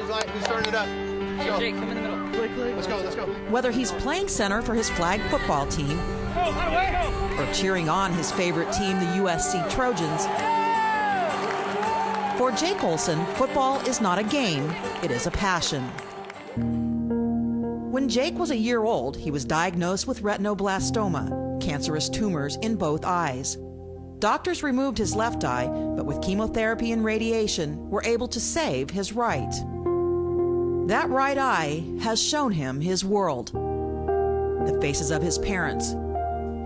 Who's starting it up? Hey, Jake, come in the middle. Let's go, let's go. Whether he's playing center for his flag football team or cheering on his favorite team, the USC Trojans, for Jake Olson, football is not a game, it is a passion. When Jake was a year old, he was diagnosed with retinoblastoma, cancerous tumors in both eyes. Doctors removed his left eye, but with chemotherapy and radiation, were able to save his right. That right eye has shown him his world. The faces of his parents,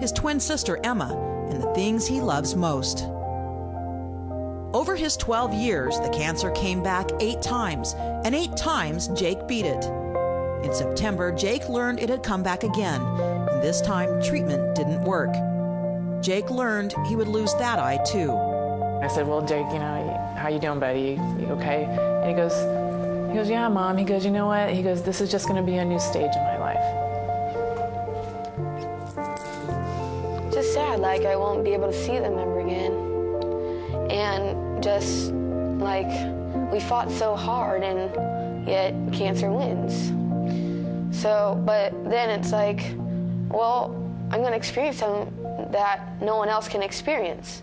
his twin sister Emma, and the things he loves most. Over his 12 years, the cancer came back 8 times, and 8 times Jake beat it. In September, Jake learned it had come back again, and this time treatment didn't work. Jake learned he would lose that eye too. I said, well, Jake, you know, how you doing, buddy? You okay? And he goes, yeah, Mom. He goes, you know what? He goes, this is just going to be a new stage in my life. Just sad, like I won't be able to see them ever again. And just like we fought so hard and yet cancer wins. So, but then it's like, well, I'm going to experience something that no one else can experience.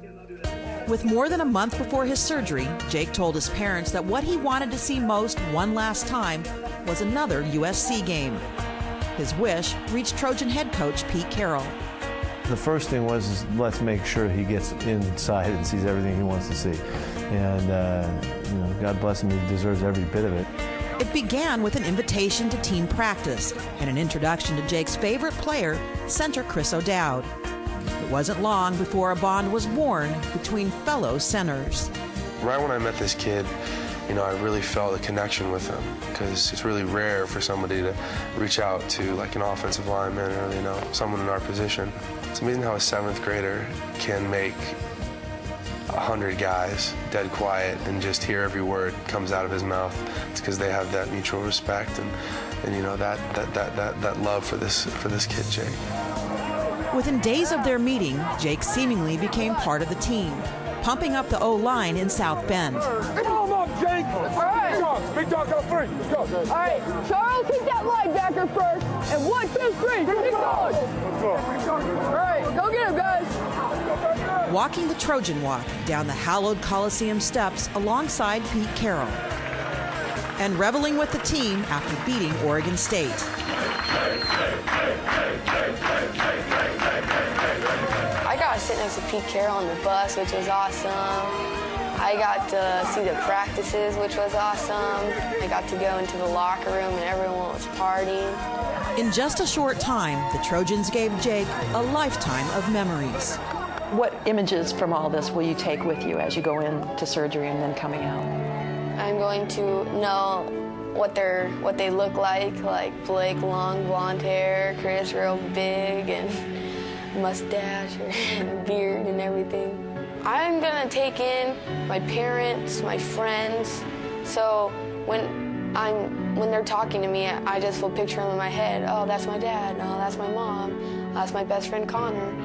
With more than a month before his surgery, Jake told his parents that what he wanted to see most one last time was another USC game. His wish reached Trojan head coach Pete Carroll. The first thing was, let's make sure he gets inside and sees everything he wants to see. And you know, God bless him, he deserves every bit of it. It began with an invitation to team practice and an introduction to Jake's favorite player, center Chris O'Dowd. It wasn't long before a bond was born between fellow centers. Right when I met this kid, you know, I really felt a connection with him, because it's really rare for somebody to reach out to like an offensive lineman or, you know, someone in our position. It's amazing how a 7th grader can make 100 guys dead quiet and just hear every word comes out of his mouth. It's because they have that mutual respect and you know, that love for this kid, Jake. Within days of their meeting, Jake seemingly became part of the team, pumping up the O-line in South Bend. Come on, Jake! All right. Big dog on 3. Let's go. All right, Charles, kick that linebacker first. And 1, 2, 3, big dog! Let's go. All right, go get him, guys! Walking the Trojan walk down the hallowed Coliseum steps alongside Pete Carroll. And reveling with the team after beating Oregon State. I got to sit next to Pete Carroll on the bus, which was awesome. I got to see the practices, which was awesome. I got to go into the locker room and everyone was partying. In just a short time, the Trojans gave Jake a lifetime of memories. What images from all this will you take with you as you go into surgery and then coming out? I'm going to know what they look like Blake, long blonde hair, Chris, real big, and mustache and beard and everything. I'm gonna take in my parents, my friends, so when they're talking to me, I just will picture them in my head. Oh, that's my dad. Oh, that's my mom. That's my best friend Connor.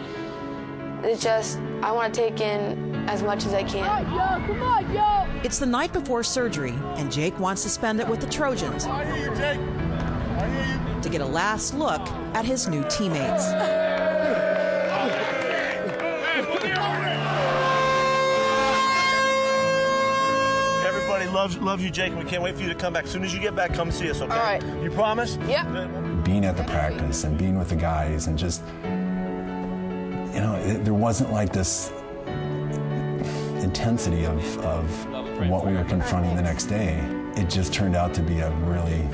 It's just, I want to take in as much as I can. All right, yo, come on, yo! It's the night before surgery, and Jake wants to spend it with the Trojans I hear you, Jake. I hear you. to get a last look at his new teammates. Everybody loves you, Jake, and we can't wait for you to come back. As soon as you get back, come see us, okay? All right. You promise? Yep. Being at the practice and being with the guys and just, you know, there wasn't like this intensity of what we were confronting the next day. It just turned out to be a really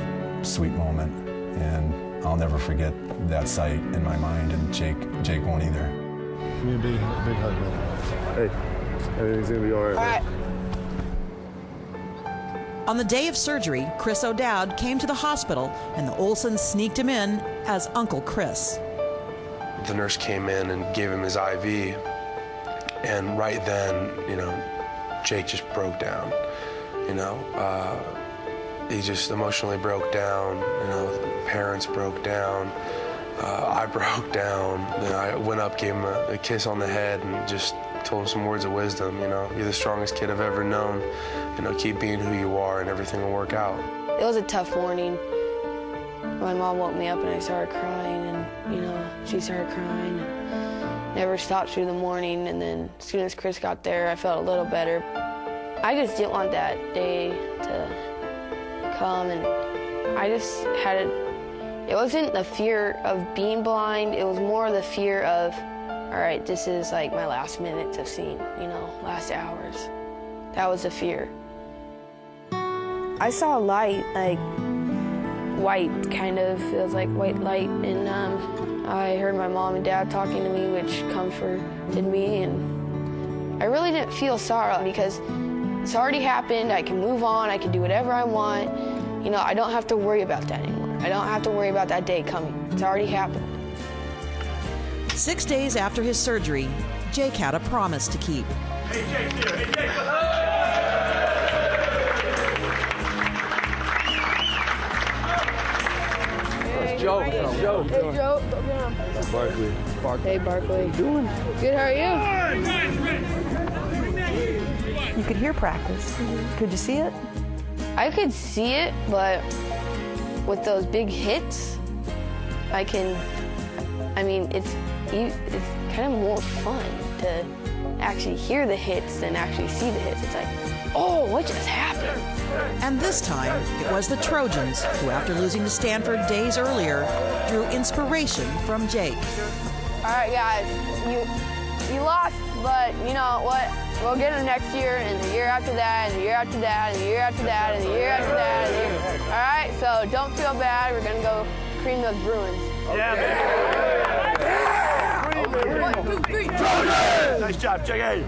sweet moment, and I'll never forget that sight in my mind, and Jake won't either. Give me a big hug, man. Hey, everything's gonna be all right. All right. On the day of surgery, Chris O'Dowd came to the hospital, and the Olsons sneaked him in as Uncle Chris. The nurse came in and gave him his IV, and right then, you know, Jake just broke down. You know, he just emotionally broke down. You know, the parents broke down. I broke down. Then I went up, gave him a kiss on the head, and just told him some words of wisdom, you know. You're the strongest kid I've ever known. You know, keep being who you are and everything will work out. It was a tough morning. My mom woke me up and I started crying, and, you know, she started crying. Never stopped through the morning, and then as soon as Chris got there, I felt a little better. I just didn't want that day to come, and I just had it wasn't the fear of being blind, it was more the fear of, all right, this is like my last minutes of seeing, you know, last hours. That was the fear. I saw a light, like white, kind of, it was like white light, and I heard my mom and dad talking to me, which comforted me, and I really didn't feel sorrow because it's already happened. I can move on, I can do whatever I want. You know, I don't have to worry about that anymore. I don't have to worry about that day coming. It's already happened. 6 days after his surgery, Jake had a promise to keep. Hey, Jake, here. Hey, Jake. Joe. Hey, Joe. Barkley. Hey, Barkley. How you doing? Good, how are you? You could hear practice. Could you see it? I could see it, but with those big hits, I mean, it's kind of more fun to actually hear the hits than actually see the hits. It's like, oh, what just happened? And this time, it was the Trojans who, after losing to Stanford days earlier, drew inspiration from Jake. All right, guys, you lost, but you know what? We'll get them next year, and the year after that, and the year after that, and the year after that, and the year after that. And all right, so don't feel bad. We're gonna go cream those Bruins. Yeah, man. 1, 2, 3. Nice job, Jake.